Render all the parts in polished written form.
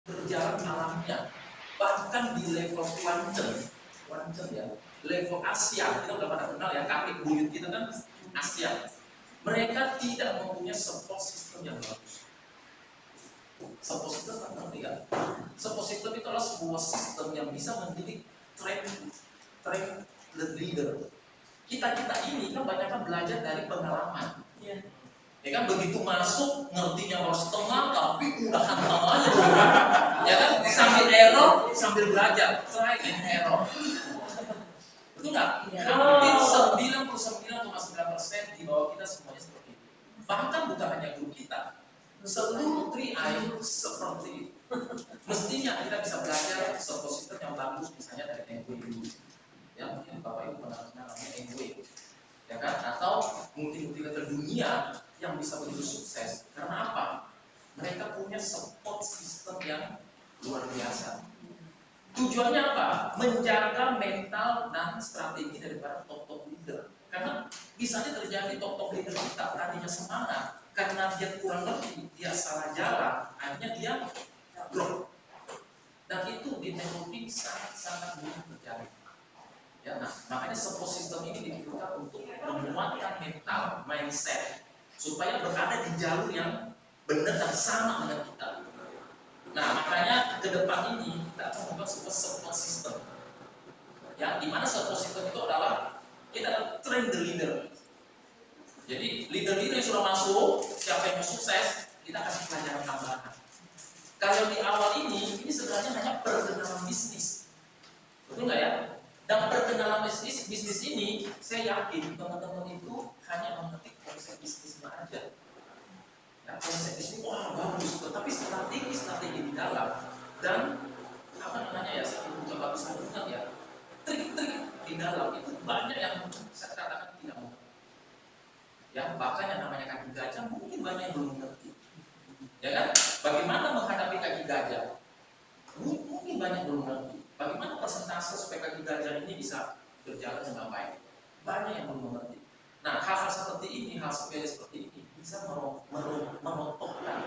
berjalan alamiah. Bahkan di level quantum ya, level Asia, kita udah pada kenal ya, kakek buyut kita kan Asia. Mereka tidak mempunyai support system yang bagus. Support system kan ngerti kan? Support system itu adalah sebuah sistem yang bisa mendidik train leader. Kita ini kan banyak belajar dari pengalaman. Ya kan, begitu masuk ngertinya baru setengah tapi udah hantam aja. Ya kan, sambil error sambil belajar, try and error. Betul nggak? Hampir 99,9% di bawah kita semuanya seperti itu. Bahkan bukan hanya grup kita, seluruh 3i seperti itu. Mestinya kita bisa belajar sebuah sistem yang bagus, misalnya dari Engwe dulu. Ya, mungkin Bapak Ibu pernah kenal namanya Engwe. Ya kan? Atau multi-level dunia yang bisa begitu sukses. Karena apa? Mereka punya support system yang luar biasa. Tujuannya apa? Menjaga mental dan strategi dari para top leader. Karena misalnya terjadi top leader kita tadinya semangat, karena dia kurang ngerti, dia salah jalan, akhirnya dia drop. Dan itu di networking sangat mudah terjadi. Ya, nah, makanya support system ini dibutuhkan untuk menguatkan mental, mindset, supaya berada di jalur yang benar dan sama dengan kita. Nah, makanya ke depan ini kita akan membuat sebuah support system. Ya, di mana support system itu adalah kita train the leader. Jadi leader-leader yang sudah masuk, siapa yang mau sukses, kita kasih pelajaran tambahan. Kalau di awal ini sebenarnya hanya perkenalan bisnis, betul nggak ya? Dan perkenalan bisnis ini, saya yakin teman-teman itu hanya mengerti konsep bisnisnya aja. Ya, konsep bisnis, wah bagus, tetapi strategi di dalam dan apa namanya ya, saya coba bisa mengingat ya, trik-trik di dalam itu banyak yang saya katakan tidak mengerti. Ya, bahkan yang namanya kaki gajah mungkin banyak yang belum mengerti. Ya kan? Bagaimana menghadapi kaki gajah? Mungkin banyak belum mengerti. Bagaimana persentase supaya kaki gajah ini bisa berjalan dengan baik? Banyak yang belum mengerti. Nah, hal-hal seperti ini, hal sepele seperti ini bisa meruntuhkan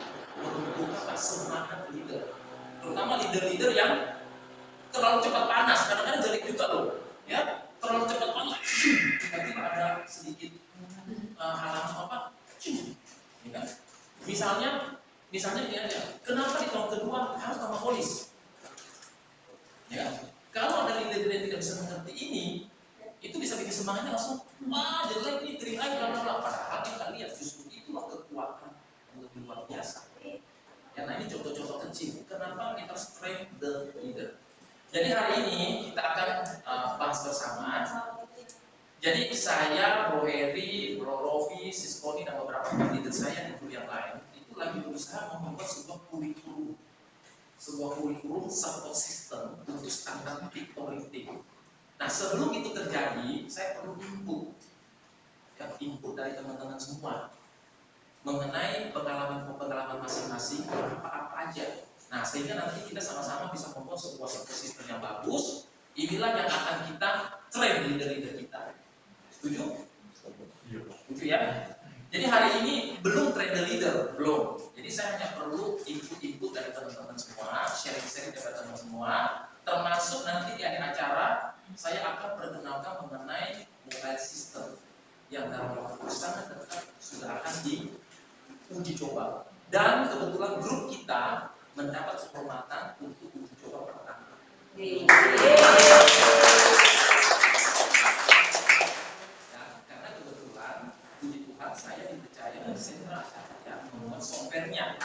semangat leader. Terutama leader-leader yang terlalu cepat panas. Kadang-kadang jelek juga loh. Ya, terlalu cepat panas. Tiba-tiba ada sedikit halangan apa? Ya kan? Misalnya dia aja, kenapa di tahun kedua harus sama polis? Ya, kalau ada leader yang tidak bisa mengerti ini, itu bisa bikin semangatnya langsung, wah jelek ini, terima lagi, bla. Padahal kita lihat justru itulah kekuatan yang lebih luar biasa. Ya, nah ini contoh-contoh kecil. Kenapa kita train the leader? Jadi hari ini kita akan bahas bersama. Jadi saya, Bro Heri, Bro Rofi, Siskoni, dan beberapa leader saya di grup yang lain itu lagi berusaha membuat sebuah kurikulum support system untuk standar victory team. Nah, sebelum itu terjadi, saya perlu input dari teman-teman semua mengenai pengalaman masing-masing, apa aja. Nah, sehingga nanti kita sama-sama bisa membuat sebuah support system yang bagus. Inilah yang akan kita train leader-leader kita. Setuju? Setuju ya? Jadi hari ini belum train the leader, belum. Jadi saya hanya perlu input dari teman-teman semua, sharing-sharing dari teman-teman semua, termasuk nanti di akhir acara saya akan perkenalkan mengenai mobile system yang dalam waktu sangat dekat sudah akan diuji coba. Dan kebetulan grup kita mendapat kehormatan untuk uji coba pertama. Karena kebetulan puji Tuhan saya dipercaya oleh sentra yang membuat softwarenya.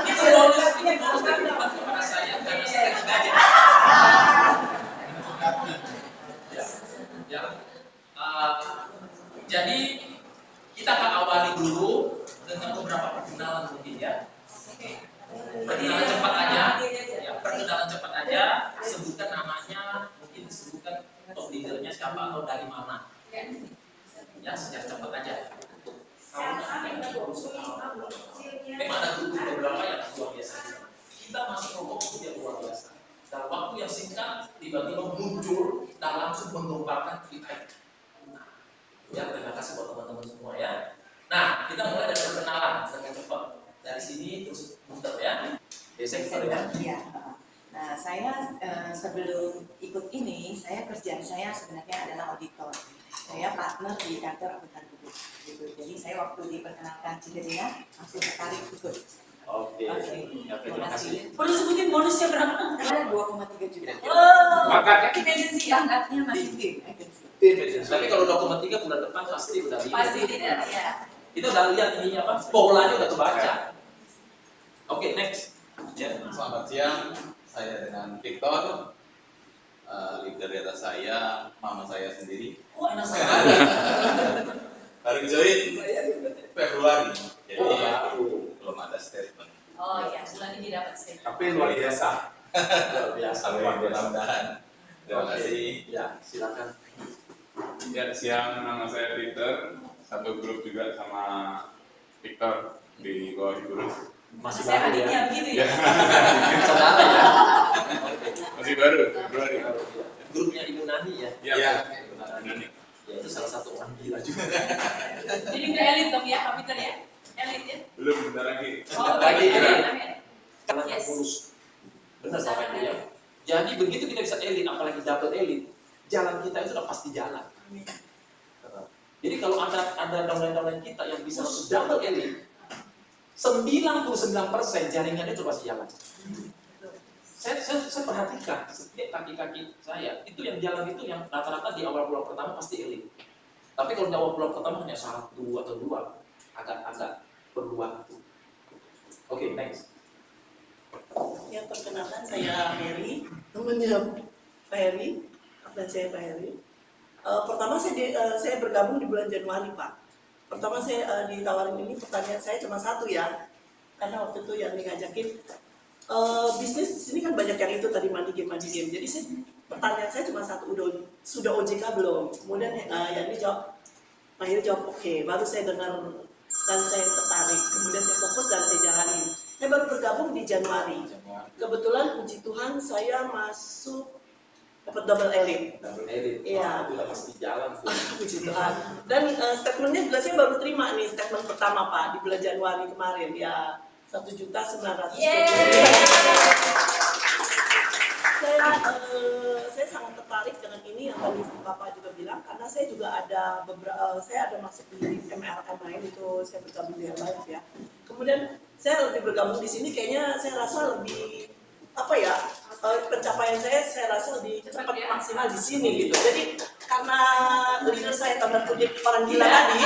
Itu bonus dari Tuhan kepada saya karena saya sengaja. Jadi kita akan awali dulu dengan beberapa perkenalan mungkin ya. Perkenalan cepat aja, perkenalan cepat aja. Sebutkan namanya, mungkin disebutkan top leadernya siapa atau dari mana. Ya, secara cepat aja. Memang ada grup beberapa yang luar biasa. Kita masuk kelompok itu yang luar biasa. Dalam waktu yang singkat, tiba-tiba muncul dan langsung menggemparkan kita. Ya, terima kasih buat teman-teman semua ya. Nah, kita mulai Desember ya. Iya. Nah, saya sebelum ikut ini, kerjaan saya sebenarnya adalah auditor. Saya partner di kantor akuntan publik. Gitu. Jadi saya waktu diperkenalkan Cikerina langsung tertarik ikut. Oke, terima kasih. Perlu sebutin bonusnya berapa? Ada 2,3 juta. Makanya emergency ya? Pangkatnya masih tim. Tapi kalau 2,3 bulan depan pasti udah lihat. Pasti tidak ya. Itu udah lihat ininya apa? Polanya udah kebaca. Oke, next. Ya, selamat siang. Saya dengan Victor, leader di atas saya, mama saya sendiri. Oh, enak sekali. Baru join Februari, jadi baru. belum ada statement. Oh iya, bulan ini dapat statement. Tapi luar biasa. Luar biasa. Mudah-mudahan. Terima kasih. Ya, silakan. Ya, siang, nama saya Peter. Satu grup juga sama Victor di bawah Ibu. Masih Saya baru ya. adiknya begitu ya. Saudara ya. Masih baru, Februari. Grupnya Ibu Nani ya. Ya, benar. Nani. Ya itu salah satu orang gila juga. Jadi udah elit dong ya, Pak Peter ya? Elit ya? Belum, bentar lagi. Oh, Lagi, amin, ya. amin. Karena Yes. mulus. Benar Bapak Ibu ya. Jadi begitu kita bisa elit, apalagi double elit, jalan kita itu udah pasti jalan. Jadi kalau ada downline kita yang bisa double elit, 99% jaringannya itu pasti jalan. Saya perhatikan setiap kaki-kaki saya itu yang jalan itu yang rata-rata di awal bulan pertama pasti elit. Tapi kalau di awal bulan pertama hanya 1 atau 2, agak perlu waktu. Oke, next. Ya, perkenalkan saya Mary, temannya Pak Heri, dan saya Pak Heri. Pertama saya bergabung di bulan Januari, Pak. Pertama saya ditawarin ini, pertanyaan saya cuma satu ya, karena waktu itu yang ngajakin bisnis di sini kan banyak yang itu tadi mandi game. Jadi pertanyaan saya cuma satu, sudah OJK belum? Kemudian yang ini jawab, Pak Heri jawab oke. Baru saya dengar dan saya tertarik. Kemudian saya fokus dan saya jalanin. Saya baru bergabung di Januari. Kebetulan puji Tuhan saya masuk dapat double elit. Double elit. Iya. Itu udah pasti jalan tuh. Puji Tuhan. Dan statementnya juga saya baru terima nih, statement pertama Pak di bulan Januari kemarin ya, 1.900.000. Saya sangat tertarik dengan ini yang tadi Bapak juga bilang, karena saya juga ada saya ada masuk di MLM lain, itu saya bergabung di Herbalife ya. Kemudian saya lebih bergabung di sini, kayaknya saya rasa lebih pencapaian saya rasa lebih cepat maksimal di sini gitu. Jadi karena leader saya tanda kutip orang gila tadi,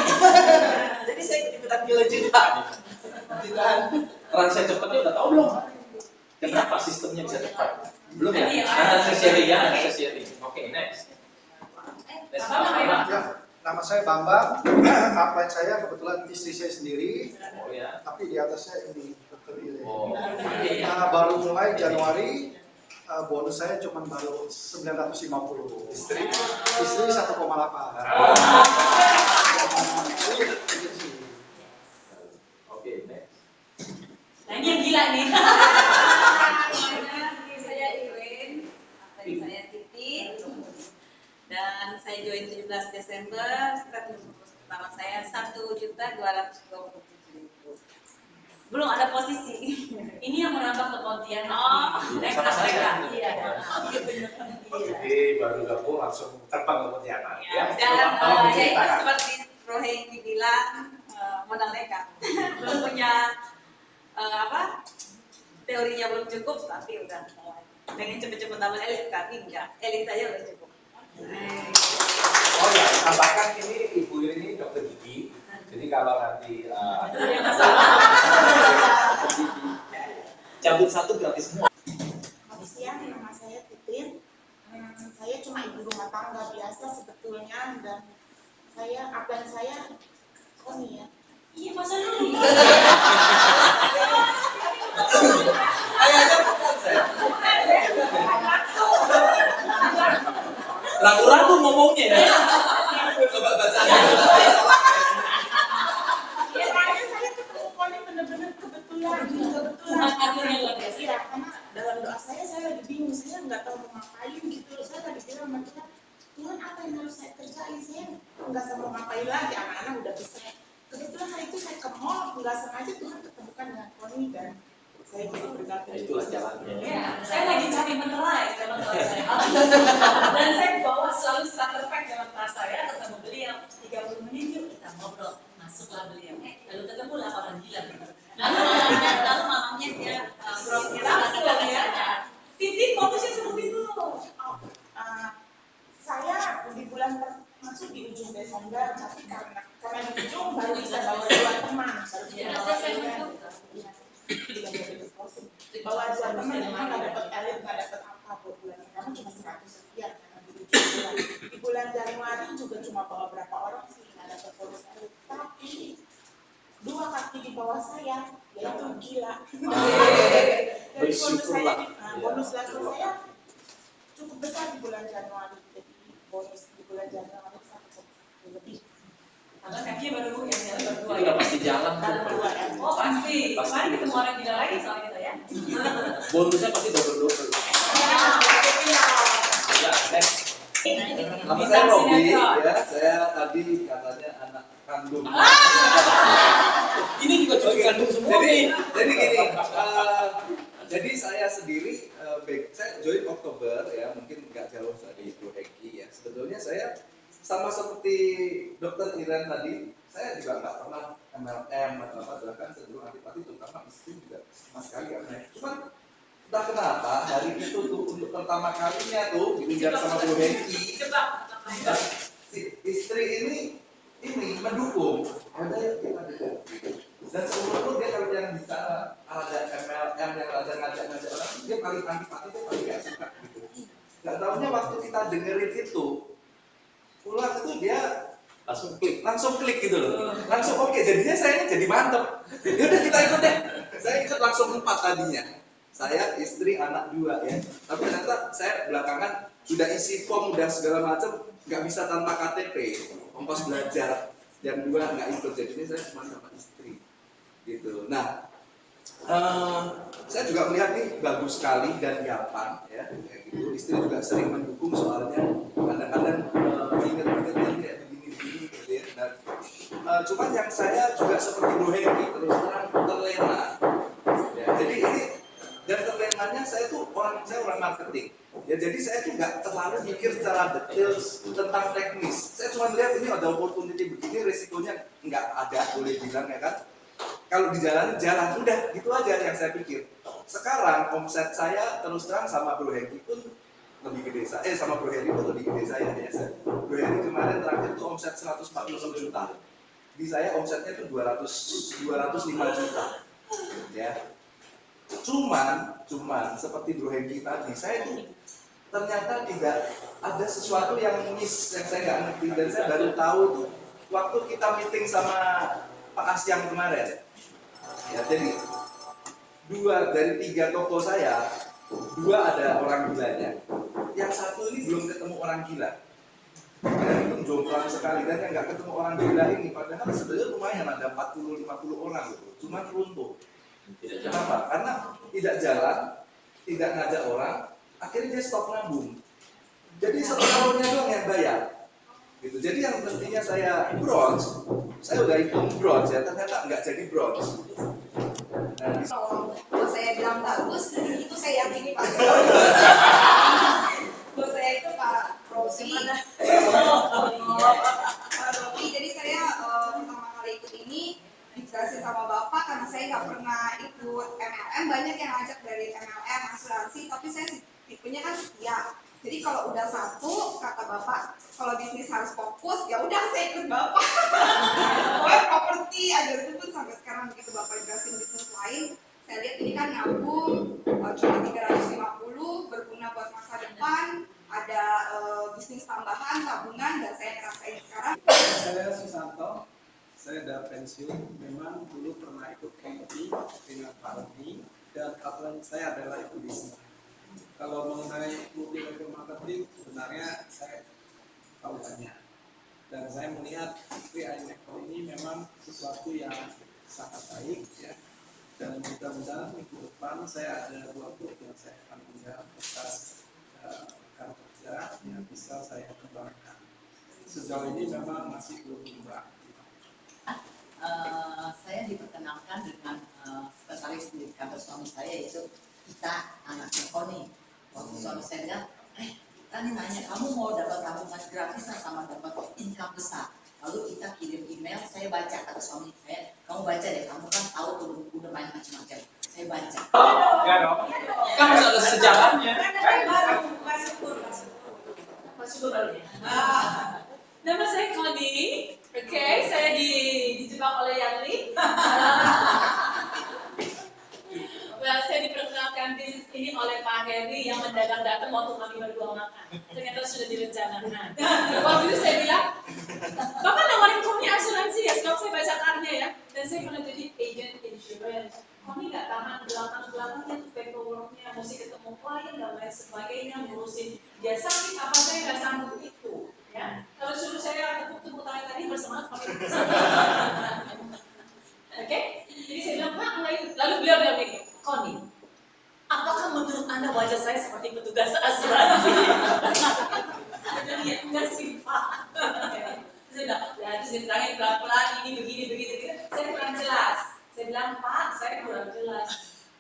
jadi saya ikutan gila juga. Orang saya cepatnya udah tahu belum? Kenapa sistemnya bisa cepat? Belum ya? Iya. Saya sharing ya, saya sharing. Oke, next. Next, Pak. Ya, nama saya Bambang. Upline saya kebetulan istri saya sendiri, Oh ya. tapi di atasnya ini Dr. Ile. Oh. Baru mulai Januari, bonus saya cuma baru 950. Istri 1,8. Oke, next. Nah ini yang gila nih. Saya Irene, tadi saya Titi, dan saya join 17 Desember. Statement pertama saya 1.227.000. Belum ada posisi. Ini yang merambah ke Pontianak. Oh, sama saya. Iya. Jadi baru gabung langsung terbang ke Pontianak. Ya, dan Tolong ya itu diceritakan. seperti Roheng dibilang modal nekat. Belum punya teorinya belum cukup, tapi udah pengen cepet-cepet tambah elit, tapi enggak, elit aja udah cukup. Oh ya, tambahkan ini Ibu ini dokter gigi. Jadi kalau nanti Cabut satu gratis semua. Selamat siang, nama saya Titin. Saya cuma ibu rumah tangga biasa sebetulnya, dan upline saya Koni ya. Iya, masa dulu. Ragu-ragu ngomongnya ya. Coba baca. Ya, saya ketemu Koni benar-benar kebetulan. Akhirnya luar biasa. Iya, karena dalam doa saya lagi bingung, saya nggak tahu mau ngapain gitu. Saya lagi bilang sama Tuhan, Tuhan apa yang harus saya kerjain? Saya nggak tahu mau ngapain lagi, anak-anak udah bisa. Kebetulan hari itu saya ke mall, nggak sengaja Tuhan ketemukan dengan Koni, dan saya jadi bergabung. Itulah jalannya. Ya, saya lagi cari menerai dalam kelas saya. Dan saya bawa selalu starter pack dalam tas saya, ketemu beliau 30 menit yuk kita ngobrol. Masuklah beliau. Lalu ketemulah orang gila. Lalu malamnya dia Kita langsung ya. Titik fokusnya seperti itu. Saya di bulan masuk di ujung Desember, tapi karena di ujung baru bisa bawa 2 teman, baru bisa bawa bawa 2 teman, memang nggak dapat elit, nggak dapat apa buat bulan pertama cuma 100 sekian karena di ujung bulan. Di bulan Januari juga cuma bawa berapa orang sih, nggak dapat bonus elit, tapi 2 kaki di bawah saya, yaitu gila. Jadi bonus level saya cukup besar di bulan Januari, jadi bonus di bulan Januari 1 lebih. Karena kaki baru yang jalan berdua. Itu udah pasti jalan tuh. Berdua ya. Oh pasti. Kemarin ketemu orang gila lagi soal kita ya. Bonusnya pasti double. Ya, next. Nama saya Robi, ya. Saya tadi katanya anak kandung. Ini juga cucu kandung semua. Jadi gini, jadi saya sendiri, saya join Oktober ya, mungkin nggak jauh dari Bro Hengki ya. Sebetulnya saya sama seperti Dokter Iren tadi, saya juga nggak pernah MLM atau apa, bahkan cenderung antipati, terutama istri juga sama sekali nggak pernah. Cuman entah kenapa hari itu tuh untuk pertama kalinya tuh diundang sama Bro Hengki, istri ini mendukung, ada yang kita dukung. Dan seumur dia kalau yang bicara ada MLM yang ada ngajak-ngajak orang, dia paling antipati, dia paling gak suka gitu. Gak taunya waktu kita dengerin itu, pulang itu dia langsung klik gitu loh, langsung oke, jadinya saya jadi mantep. Ya udah kita ikut deh, saya ikut langsung 4 tadinya. Saya, istri, anak 2 ya. Tapi ternyata saya belakangan sudah isi form, udah segala macam, nggak bisa tanpa KTP, ongkos belajar. Yang 2 nggak ikut, jadinya saya cuma sama istri. Gitu. Nah, saya juga melihat ini bagus sekali dan gampang ya. Kayak gitu. Istri juga sering mendukung soalnya kadang-kadang ingat-ingatnya kayak begini-begini gitu ya. Dan cuman yang saya juga seperti Bro Hengki terus terang terlena. Ya, jadi ini dan terlenanya saya orang marketing. Ya jadi saya tuh nggak terlalu mikir secara detail tentang teknis. Saya cuma lihat ini ada opportunity begini, resikonya nggak ada, boleh bilang ya kan. Kalau di jalan, udah gitu aja yang saya pikir. Sekarang omset saya terus terang sama Bro Hengki pun lebih gede saya, sama Bro Hengki pun lebih gede saya ya. Bro Hengki kemarin terakhir tuh omset 146 juta. Di saya omsetnya tuh 205 juta. Ya. Cuman seperti Bro Hengki tadi, saya tuh ternyata tidak ada sesuatu yang miss yang saya nggak ngerti, dan saya baru tahu tuh waktu kita meeting sama Pak Asyang kemarin. Ya, jadi 2 dari 3 toko saya, 2 ada orang gilanya. Yang 1 ini belum ketemu orang gila. Dan itu jomplang sekali, dan yang nggak ketemu orang gila ini, padahal sebenarnya lumayan ada 40-50 orang, cuman runtuh. Kenapa? Karena tidak jalan, tidak ngajak orang, akhirnya dia stop nabung. Jadi separuhnya doang yang bayar. Gitu. Jadi yang mestinya saya bronze, saya udah hitung bronze ya, ternyata nggak jadi bronze. Nah, kalau saya bilang bagus, itu saya yakini Pak. Kalau saya itu Pak Robi. Pak Robi, jadi saya pertama kali ikut ini dijelasin sama Bapak karena saya nggak pernah ikut MLM. Banyak yang ngajak dari MLM asuransi, tapi saya tipenya kan setia. Jadi kalau udah satu, kata Bapak, kalau bisnis harus fokus, ya udah saya ikut Bapak. Pokoknya properti aja itu pun sampai sekarang begitu Bapak jelasin bisnis lain, saya lihat ini kan nyambung, cuma 350, berguna buat masa depan, ada bisnis tambahan, tabungan, dan saya ngerasain sekarang. Saya Susanto, saya udah pensiun, memang dulu pernah ikut kompetisi dengan Pak Robi, dan upline saya adalah ikut bisnis. Kalau mengenai multi level marketing, sebenarnya saya tahu banyak. Dan saya melihat AI Neko ini memang sesuatu yang sangat baik ya. Dan mudah-mudahan minggu depan saya ada 2 grup yang saya akan undang bekas rekan kerja yang bisa saya kembangkan. Sejauh ini memang masih belum berubah. Saya diperkenalkan dengan spesialis di kantor suami saya, yaitu kita anaknya Koni. Waktu suami saya bilang, Tani nanya, kamu mau dapat tabungan gratisan sama dapat income besar? Lalu kita kirim email, saya baca, kata suami saya, kamu baca deh, kamu kan tahu udah main macam-macam. Saya baca. Ya dong. Kan harus ada sejalannya. Masuk baru ya. Nama saya Koni. Oke, saya dijebak oleh Yanli. Saya diperkenalkan bisnis ini oleh Pak Heri yang mendadak datang waktu kami berdua makan. Ternyata sudah direncanakan. Waktu itu saya bilang, Bapak nawarin Koni asuransi ya, sebab saya baca karya ya. Dan saya pernah jadi agent insurance. Koni nggak tahan belakang-belakangnya tuh paperworknya, mesti ketemu klien dan lain sebagainya, ngurusin dia sakit apa saya nggak sanggup itu. Ya, kalau suruh saya tepuk-tepuk tangan tadi bersemangat pakai Oke, jadi saya bilang Pak, lalu beliau bilang begini, Koni, apakah menurut Anda wajah saya seperti petugas asuransi? Jadi enggak sih Pak. Saya bilang, ya terus ditanya pelan-pelan ini begini. Saya kurang jelas. Saya bilang Pak, saya kurang jelas.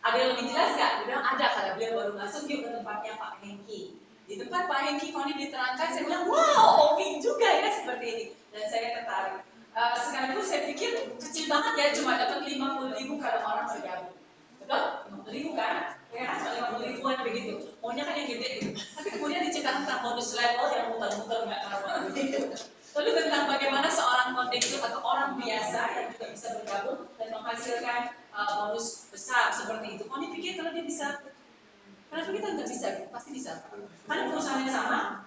Ada yang lebih jelas nggak? Dia bilang ada, karena beliau baru masuk yuk ke tempatnya Pak Hengki. Di tempat Pak Hengki Koni diterangkan, saya bilang wow, oke juga ya seperti ini. Dan saya tertarik. Sekarang itu saya pikir kecil banget ya, cuma dapat 50.000 kalau orang bergabung. Betul? 50.000 kan? Ya, 50.000-an begitu. Maunya kan yang gede gitu. Tapi kemudian diciptakan tentang bonus level yang muter-muter nggak karuan begitu. Lalu tentang bagaimana seorang kondektur atau orang biasa yang juga bisa bergabung dan menghasilkan bonus besar seperti itu. Koni pikir kalau dia bisa, kenapa kita nggak bisa? Pasti bisa. Karena perusahaannya sama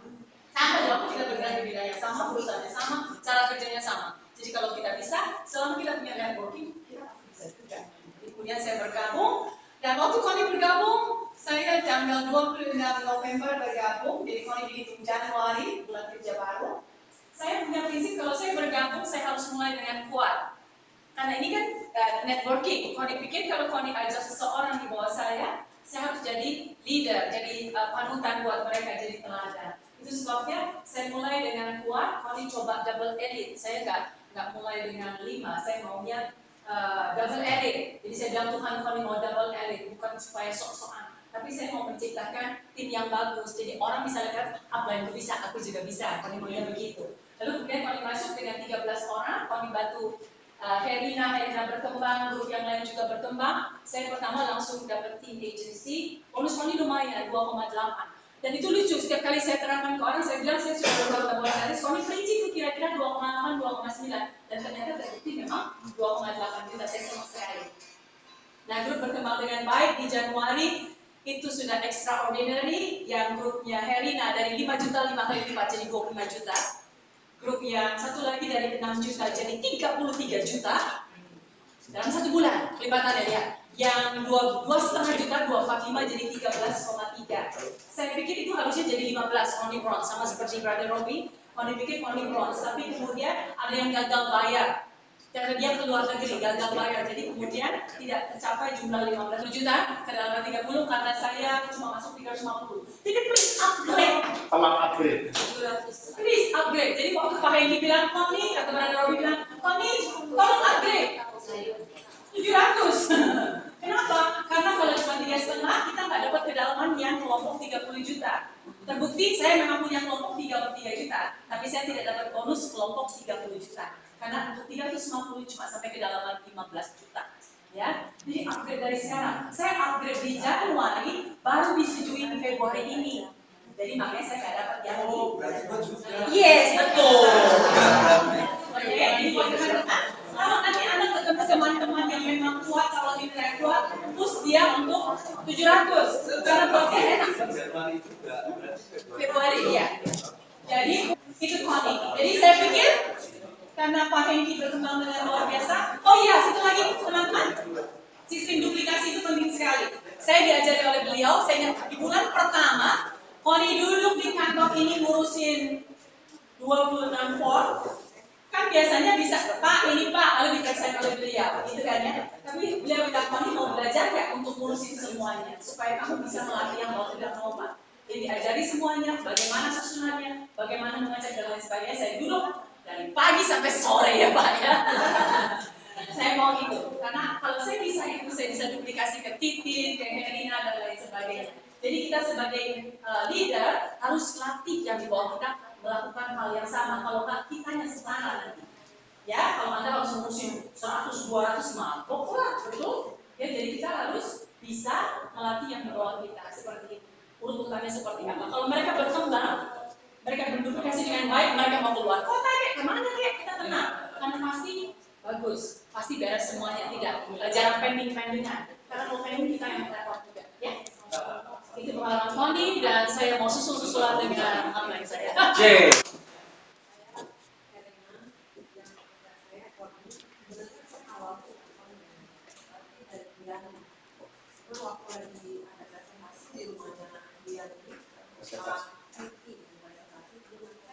dong, kita bergerak di bidang yang sama, perusahaannya sama, cara kerjanya sama. Jadi kalau kita bisa, selama kita punya networking, kita pasti bisa juga. Kemudian saya bergabung, dan waktu Koni bergabung, saya tanggal 26 November bergabung, jadi Koni dihitung Januari, bulan kerja baru. Saya punya prinsip kalau saya bergabung, saya harus mulai dengan kuat. Karena ini kan networking. Koni pikir kalau Koni ajak seseorang di bawah saya harus jadi leader, jadi panutan buat mereka, jadi teladan. Itu sebabnya saya mulai dengan kuat, Koni coba double edit. Saya nggak mulai dengan 5, saya maunya double edit. Jadi saya bilang Tuhan Koni mau double edit, bukan supaya sok-sokan. Tapi saya mau menciptakan tim yang bagus. Jadi orang bisa lihat, apa yang aku bisa, aku juga bisa. Koni maunya begitu. Lalu kemudian Koni masuk dengan 13 orang, Koni bantu Herina berkembang, grup yang lain juga berkembang. Saya pertama langsung dapat tim agency, bonus Koni lumayan, 2,8. Dan itu lucu, setiap kali saya terangkan ke orang, saya bilang saya sudah beberapa bulan dari Koni perinci itu kira-kira 2,8, 2,9. Dan ternyata terbukti memang 2,8 juta, saya senang sekali. Nah, grup berkembang dengan baik di Januari, itu sudah extraordinary, yang grupnya Herina dari 5 juta, 5 kali lipat jadi 25 juta. Grup yang satu lagi dari 6 juta jadi 33 juta dalam 1 bulan kelipatannya ya. Yang 2,5 juta 245 jadi 13,3. Saya pikir itu harusnya jadi 15 Koni bronze sama seperti Brother Robbie. Koni pikir Koni bronze, tapi kemudian ada yang gagal bayar. Karena dia keluar negeri, gagal bayar. Jadi kemudian tidak tercapai jumlah 15 juta ke dalam 30 karena saya cuma masuk 350. Jadi please upgrade. Tolong upgrade. Please upgrade. Jadi waktu Pak Hengki bilang Koni, atau Brother Robbie bilang Koni, tolong upgrade. 700. Kenapa? Karena kalau cuma 3,5 kita nggak dapat kedalaman yang kelompok 30 juta. Terbukti saya memang punya kelompok 33 juta, tapi saya tidak dapat bonus kelompok 30 juta. Karena untuk 350 cuma sampai kedalaman 15 juta. Ya, jadi upgrade dari sekarang. Saya upgrade di Januari, baru disetujui di Februari ini. Jadi makanya saya nggak dapat yang ini. Yes, betul. Oke, jadi kalau nanti Anda ketemu teman-teman yang memang kuat, kalau tidak kuat, terus dia untuk 700. Karena buat dia enak. Februari, ya. Jadi, itu Koni. Jadi saya pikir, karena Pak Hengki berkembang dengan luar biasa. Oh iya, satu lagi teman-teman. Sistem duplikasi itu penting sekali. Saya diajari oleh beliau, saya ingat di bulan pertama, Koni duduk di kantor ini ngurusin 26 form. Kan biasanya bisa, Pak, ini Pak, lalu diperiksa oleh beliau, gitu kan ya. Tapi beliau bilang, Koni mau belajar ya untuk ngurusin semuanya, supaya kamu bisa melatih yang mau tidak mau Pak. Jadi diajari semuanya, bagaimana susunannya, bagaimana mengecek dan lain sebagainya. Saya duduk dari pagi sampai sore ya Pak ya. Saya mau itu, karena kalau saya bisa itu, saya bisa duplikasi ke Titin, ke Herina, dan lain sebagainya. Jadi kita sebagai leader harus latih yang di bawah kita melakukan hal yang sama. Kalau kitanya setara nanti, ya kalau Anda harus ngurusin 100-200 mabok lah, betul? Ya, jadi kita harus bisa melatih yang di bawah kita seperti itu. Urutannya seperti apa? Kalau mereka berkembang, mereka berduplikasi dengan baik, mereka mau keluar kota kayak kemana kayak kita tenang, karena pasti bagus, pasti beres semuanya, tidak jarang pending-pendingan. Karena kalau pending kita yang repot juga, ya. Itu pengalaman Tony dan saya mau susul-susulan dengan apa yang saya. Waktu lagi ada presentasi di rumahnya dia ini, saya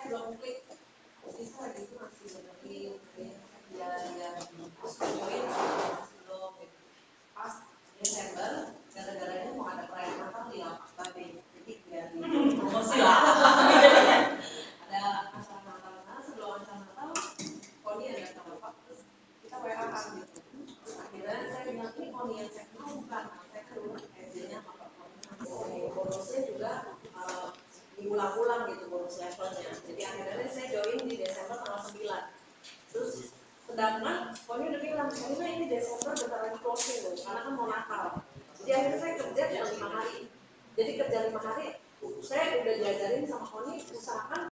belum klik, jadi saya lagi itu masih benerin, dia join masih belum. Pas Desember, gara-garanya mau ada perayaan Natal di Lapak Babe, jadi biar promosi lah. Ada acara Natal sana, sebelum acara Natal, Koni ada acara Pak, terus kita WA-an gitu. Terus akhirnya saya bilang ini Koni yang saya kenal bukan. Bonusnya juga diulang-ulang gitu bonus levelnya. Jadi akhirnya saya join di Desember tanggal 9. Terus sedangkan Koni udah bilang, karena ini Desember bentar lagi closing loh, karena kan mau Natal. Jadi akhirnya saya kerja cuma 5 hari. Jadi kerja 5 hari, saya udah diajarin sama Koni usahakan